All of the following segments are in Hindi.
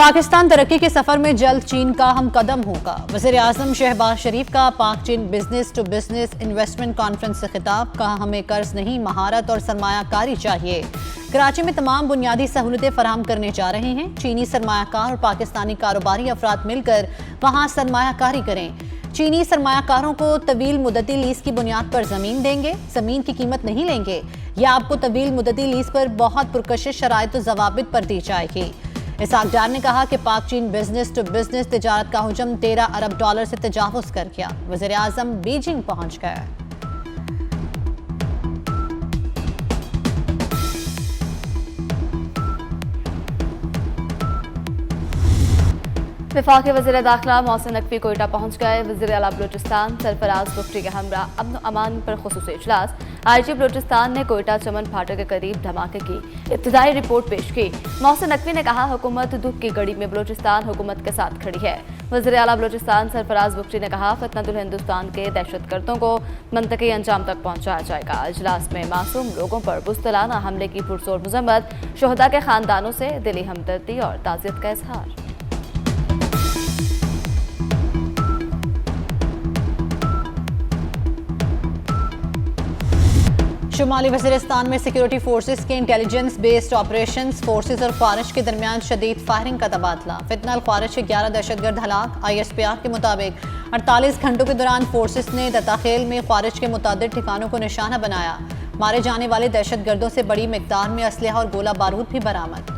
पाकिस्तान तरक्की के सफर में जल्द चीन का हम कदम होगा। वज़ीर आज़म शहबाज शरीफ का पाक चीन business to business investment conference से खिताब। कहा, हमें कर्ज नहीं, महारत और सरमायाकारी चाहिए। कराची में तमाम बुनियादी सहूलतें फराहम करने जा रहे हैं। चीनी सरमायाकार और पाकिस्तानी कारोबारी अफराद मिलकर वहाँ सरमायाकारी करें। चीनी सरमायाकारों को तवील मुद्दती लीज की बुनियाद पर जमीन देंगे, जमीन की कीमत नहीं लेंगे। यह आपको तवील मुद्दती लीज पर बहुत पुरकशिश शराइत और जवाबित पर दी जाएगी। इसहाक डार ने कहा कि पाक चीन बिजनेस टू बिजनेस तिजारत का हुजम 13 अरब डॉलर से तजावुज कर गया। वज़ीर आज़म बीजिंग पहुंच गए। वफाकी वज़ीर दाखिला मोहसिन नकवी कोयटा पहुंच गए। वज़ीर आला बलूचिस्तान सरफराज बुख्ती के हमरा अमन अमान पर खुसूसी इजलास। IG बलूचिस्तान ने कोयटा चमन फाटक के करीब धमाके की इब्तिदाई रिपोर्ट पेश की। मोहसिन नकवी ने कहा, हुकूमत दुख की घड़ी में बलूचिस्तान हुकूमत के साथ खड़ी है। वज़ीर आला बलूचिस्तान सरफराज बुख्ती ने कहा, फितनतुल हिंदुस्तान के दहशतगर्दों को मंतकी अंजाम तक पहुंचाया जाएगा। इजलास में मासूम लोगों पर बुस्तलाना हमले की पुरजोर मजम्मत, शोहदा के खानदानों से दिली हमदर्दी और ताज़ियत का इजहार। शुमाली वज़ीरिस्तान में सिक्योरिटी फोर्सेस के इंटेलिजेंस बेस्ड ऑपरेशंस, फोर्सेस और ख्वारिश के दरमियान शदीद फायरिंग का तबादला। फितना ख्वारिश के 11 दहशतगर्द हलाक। ISPR के मुताबिक 48 घंटों के दौरान फोर्सेस ने दताखेल में ख्वारिश के मुतादिद ठिकानों को निशाना बनाया। मारे जाने वाले दहशतगर्दों से बड़ी मिकदार में असलहा और गोला बारूद भी बरामद।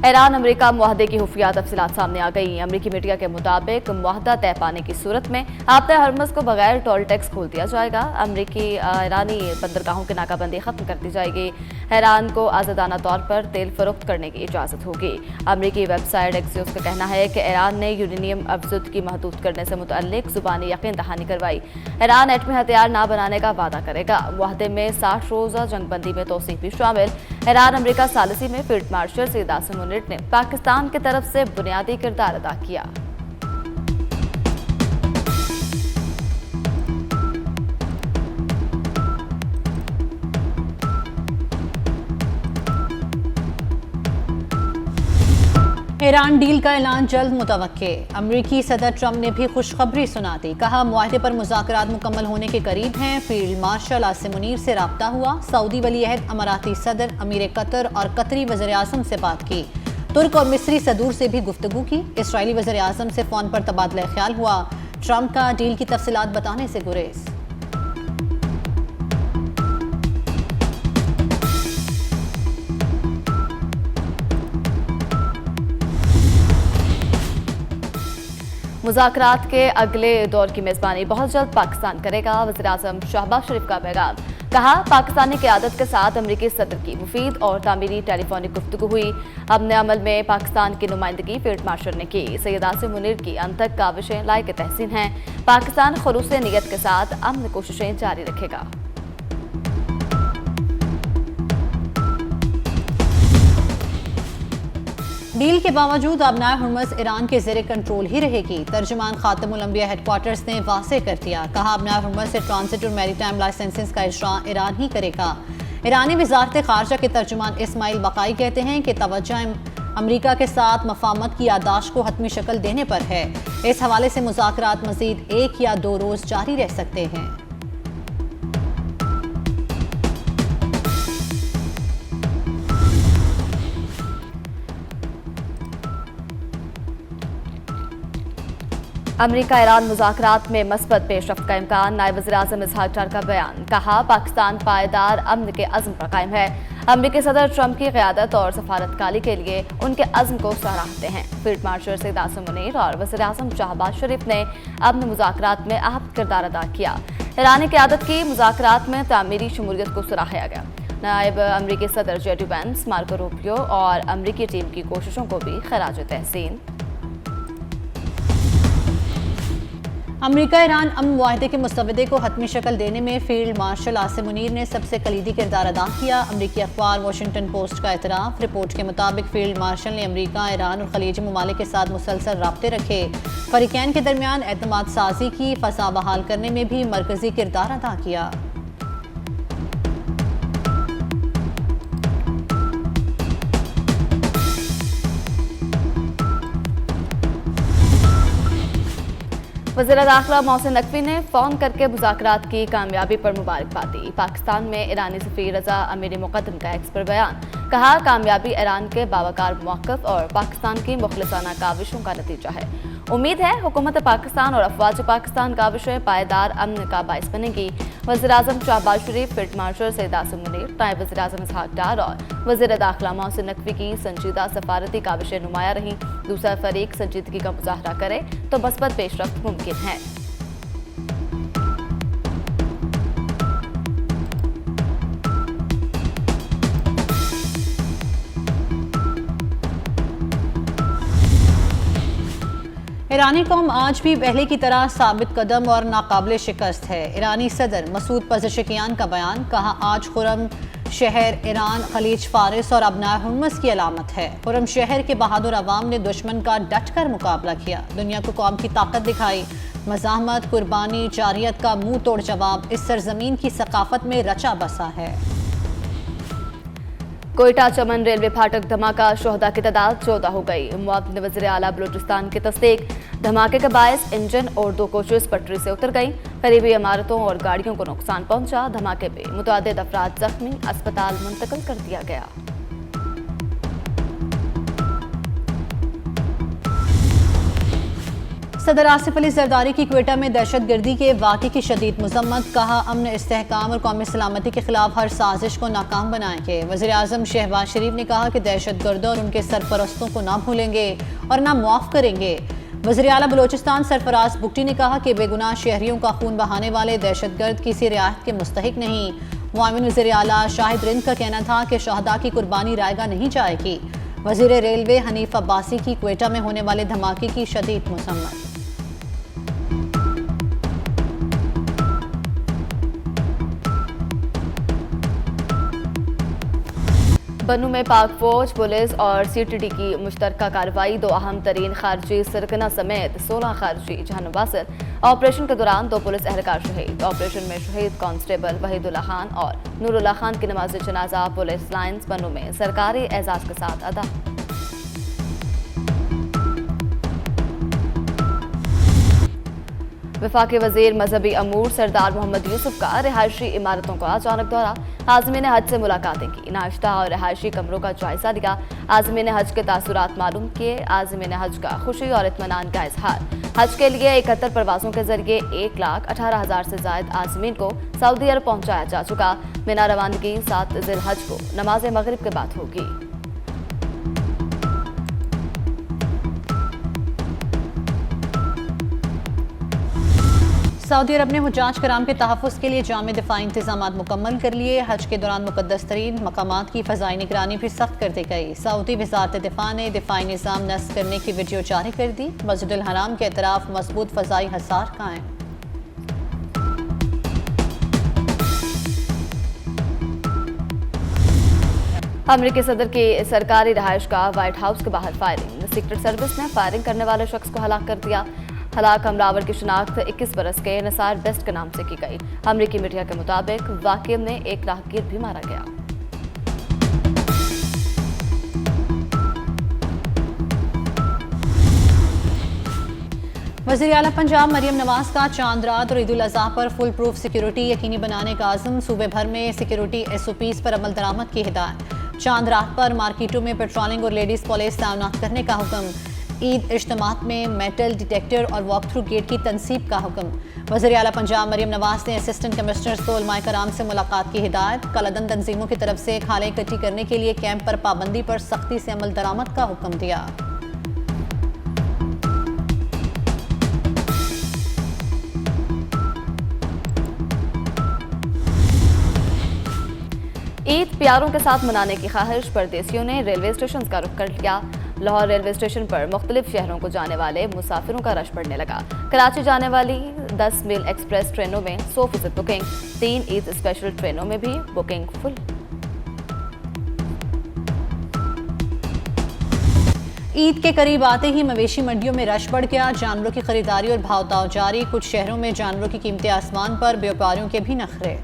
ईरान अमेरिका मुआहदे की खुफिया तफसीलात सामने आ गई। अमेरिकी मीडिया के मुताबिक मुआहदा तय पाने की सूरत में आपते हरमज को बगैर टोल टैक्स खोल दिया जाएगा। अमेरिकी ईरानी बंदरगाहों की नाकाबंदी खत्म कर दी जाएगी। ईरान को आज़ादाना तौर पर तेल फरोख्त करने की इजाज़त होगी। अमेरिकी वेबसाइट एक्सियोस का कहना है कि ईरान ने यूरेनियम अफजुदगी महदूद करने से मुतल्लिक जुबानी यकीन दहानी करवाई। ईरान एटमी हथियार न बनाने का वादा करेगा। मुआहदे में 60 रोज़ा जंगबंदी में तोसीक भी शामिल। ईरान अमेरिका सालिसी में फील्ड मार्शल सैयद आसिम मुनीर ने पाकिस्तान की तरफ से बुनियादी किरदार अदा किया। ईरान डील का ऐलान जल्द मुतवक्के। अमरीकी सदर ट्रंप ने भी खुशखबरी सुना दी। कहा, मुआहदे पर मुज़ाकरात मुकम्मल होने के करीब हैं। फील्ड मार्शल आसिम मुनीर से राब्ता हुआ। सऊदी वली अहद अमाराती सदर अमीर कतर और कतरी वज़ीर आज़म से बात की। तुर्क और मिस्री सदूर से भी गुफ्तगू की। इसराइली वज़ीर आज़म से फ़ोन पर तबादला ख्याल हुआ। ट्रंप का डील की तफसीलात बताने से गुरेज। मुज़ाकरात के अगले दौर की मेज़बानी बहुत जल्द पाकिस्तान करेगा। वज़ीर आज़म शहबाज शरीफ का पैगाम। कहा, पाकिस्तानी क़यादत के साथ अमरीकी सदर की मुफीद और तामीरी टेलीफोनिक गुफ्तगू हुई। अपने अमल में पाकिस्तान की नुमाइंदगी फील्ड मार्शल ने की। सैयद आसिम मुनीर की अंतक काविशें लायक तहसीन हैं। पाकिस्तान खलूस नीयत के साथ अमन कोशिशें जारी रखेगा। डील के बावजूद अबनाए हुर्मुज़ ईरान के ज़ेरे कंट्रोल ही रहेगी। तर्जुमान खातमुल अंबिया हेडक्वार्टर्स ने वाज़ेह कर दिया। कहा, अबनाए हुर्मुज़ से ट्रांसिट और मैरीटाइम लाइसेंसेस का इजरा ईरान ही करेगा। ईरानी वज़ारत ख़ारजा के तर्जुमान इस्माइल बकाई कहते हैं कि तवज्जो अमरीका के साथ मफाहमत की यादाश्त को हतमी शक्ल देने पर है। इस हवाले से मुज़ाकरात मज़ीद 1 या 2 रोज़ जारी रह सकते हैं। अमेरिका ईरान मुज़ाकरात में मस्बत पेशरफ्त का इम्कान। नायब वज़ीर आज़म इसहाक डार का बयान। कहा, पाकिस्तान पायदार अमन के अज़्म पर कायम है। अमेरिकी सदर ट्रंप की क़यादत और सफारतकारी के लिए उनके अज़्म को सराहते हैं। फील्ड मार्शल सैयद आसिम मुनीर और वज़ीर आज़म शहबाज शरीफ ने अमन मुज़ाकरात में अहम किरदार अदा किया। ईरानी क़यादत की मुज़ाकरात में तामीरी शमूलियत को सराहा गया। नायब अमरीकी सदर JD वेंस, मार्को रूबियो और अमरीकी टीम की कोशिशों को भी खराज तहसीन। अमेरिका ईरान अमन मुआहदे के मुस्तवदे को हतमी शक्ल देने में फील्ड मार्शल आसिम मुनीर ने सबसे कलीदी किरदार अदा किया। अमरीकी अखबार वाशिंगटन पोस्ट का एतराफ़। रिपोर्ट के मुताबिक फील्ड मार्शल ने अमरीका, ईरान और खलीजी ममालिक के साथ मुसलसल राब्ते रखे। फरीकैन के दरमियान एतमाद साजी की, फ़सा बहाल करने में भी मरकजी किरदार अदा किया। वज़ीर दाखिला मोहसिन नकवी ने फ़ोन करके मुज़ाकरात की कामयाबी पर मुबारकबाद दी। पाकिस्तान में ईरानी सफ़ीर रज़ा अमीरी मुक़द्दम का एक्स पर बयान, कहा कामयाबी ईरान के बावकार मौक़िफ़ और पाकिस्तान की मुखलिसाना काविशों का नतीजा है। उम्मीद है हुकूमत पाकिस्तान और अफवाज पाकिस्तान काविशें पायदार अमन का बाइस बनेंगी। वज़ीर आज़म शहबाज शरीफ, फील्ड मार्शल सैयद आसिम मुनीर, नायब वज़ीर आज़म इसहाक डार और वज़ीर दाखिला मोहसिन नकवी की संजीदा सफारती काविशें नुमाया रहीं। दूसरा फरीक संजीदगी का मुजाहरा करे तो मस्बत पेशरफ्त मुमकिन है। ईरानी कौम आज भी पहले की तरह साबित कदम और नाकाबिल शिकस्त है। ईरानी सदर मसूद पज़ेशकियान का बयान, कहा आज खुरम शहर ईरान खलीज फारिस और अबनाए हुर्मुज़ की अलामत है। खुरम शहर के बहादुर अवाम ने दुश्मन का डट कर मुकाबला किया, दुनिया को कौम की ताकत दिखाई। मज़ाहमत, कुर्बानी, जारियत का मुंह तोड़ जवाब इस सरजमीन की सकाफत में रचा बसा है। कोयटा चमन रेलवे फाटक धमाका, शोहदा की तादाद 14 हो गई। मुआविन वज़ीर आला बलूचिस्तान की तस्दीक, धमाके के बायस इंजन और 2 कोचेस पटरी से उतर गईं। करीबी इमारतों और गाड़ियों को नुकसान पहुंचा। धमाके में मुतअद्दिद अफराद जख्मी, अस्पताल मुंतकिल कर दिया गया। सदर आसिफ अली जरदारी की क्वेटा में दहशतगर्दी के वाक़े की शदीद मजम्मत, कहा अमन, इस्तेहकाम और कौमी सलामती के खिलाफ हर साजिश को नाकाम बनाएंगे। वज़ीर आज़म शहबाज शरीफ ने कहा कि दहशतगर्दों और उनके सरपरस्तों को ना भूलेंगे और ना मुआफ़ करेंगे। वज़ीर आला बलोचिस्तान सरफराज बुगटी ने कहा कि बेगुनाह शहरियों का खून बहाने वाले दहशतगर्द किसी रियायत के मुस्तहिक नहीं। मुआविन वज़ीर आला शाहिद रिंद का कहना था कि शहदा की कुर्बानी रायगा नहीं जाएगी। वज़ीर रेलवे हनीफ अब्बासी की क्वेटा में होने वाले धमाके की शदीद मजम्मत। बन्नू में पाक फौज, पुलिस और CTD की मुश्तरका कार्रवाई, 2 अहम तरीन खारजी सरगना समेत 16 खारजी जानवासिल। ऑपरेशन के दौरान 2 पुलिस एहलकार शहीद। ऑपरेशन में शहीद कांस्टेबल वहीदुल्ला खान और नूरुल्लाह खान की नमाज जनाजा पुलिस लाइन्स बन्नू में सरकारी एजाज के साथ अदा। वफाकी वजीर मजहबी अमूर सरदार मोहम्मद यूसुफ का रिहायशी इमारतों का अचानक दौरा। आज़मीन हज से मुलाकातें की, नाश्ता और रिहायशी कमरों का जायजा लिया। आज़मीन हज के तासुरात मालूम किए। आज़मीन हज का खुशी और इत्मीनान का इजहार। हज के लिए 71 परवाज़ों के जरिए 1,18,000 से ज़ायद आज़मीन को सऊदी अरब पहुँचाया जा चुका। मिना रवानगी 7 ज़िलहज को नमाज मगरिब के बाद होगी। सऊदी अरब ने हुज्जाज कराम के तहफ़्फ़ुज़ के लिए जामे दिफ़ाई इंतज़ामात मुकम्मल कर लिए। हज के दौरान मुक़द्दस तरीन मकामात की फ़ज़ाई निगरानी भी सख्त कर दी गई। सऊदी वज़ारत दिफ़ा ने दिफ़ाई निज़ाम नस्ब करने की वीडियो जारी कर दी। मस्जिदुल हराम के अतराफ़ मजबूत फ़ज़ाई हसार कायम। अमेरिकी सदर की सरकारी रहायश का व्हाइट हाउस के बाहर फायरिंग। सीक्रेट सर्विस ने फायरिंग करने वाले शख्स को हलाक कर दिया। हलाक हमलावर की शिनाख्त 21 बरस के नसार बेस्ट के नाम से की गई। अमेरिकी मीडिया के मुताबिक वाक़ये में एक राहगीर भी मारा गया। वज़ीर आला पंजाब मरियम नवाज का चांद रात और ईद उल अज़हा पर फुल प्रूफ सिक्योरिटी यकीनी बनाने का आज़म। सूबे भर में सिक्योरिटी SOPs पर अमल दरामद की हिदायत। चांद रात पर मार्केटों में पेट्रोलिंग और लेडीज़ पुलिस तैनात करने का हुक्म। ईद इज्तिमात में मेटल डिटेक्टर और वॉक थ्रू गेट की तनसीब का हुक्म। वज़ीर आला पंजाब मरियम नवाज ने असिस्टेंट कमिश्नर्स को उलमाए कराम से मुलाकात की हिदायत। कलअदन तंजीमों की तरफ से खाले इकट्ठी करने के लिए कैंप पर पाबंदी पर सख्ती से अमल दरामद का हुक्म दिया। ईद प्यारों के साथ मनाने की ख्वाहिश, परदेसियों ने रेलवे स्टेशन का रुख कर लिया। लाहौर रेलवे स्टेशन पर मुख्तलिफ शहरों को जाने वाले मुसाफिरों का रश बढ़ने लगा। कराची जाने वाली 10 मील एक्सप्रेस ट्रेनों में 100% बुकिंग। 3 ईद स्पेशल ट्रेनों में भी बुकिंग फुल। ईद के करीब आते ही मवेशी मंडियों में रश बढ़ गया। जानवरों की खरीदारी और भाव ताव जारी। कुछ शहरों में जानवरों की कीमतें आसमान पर, व्यापारियों के भी नखरे।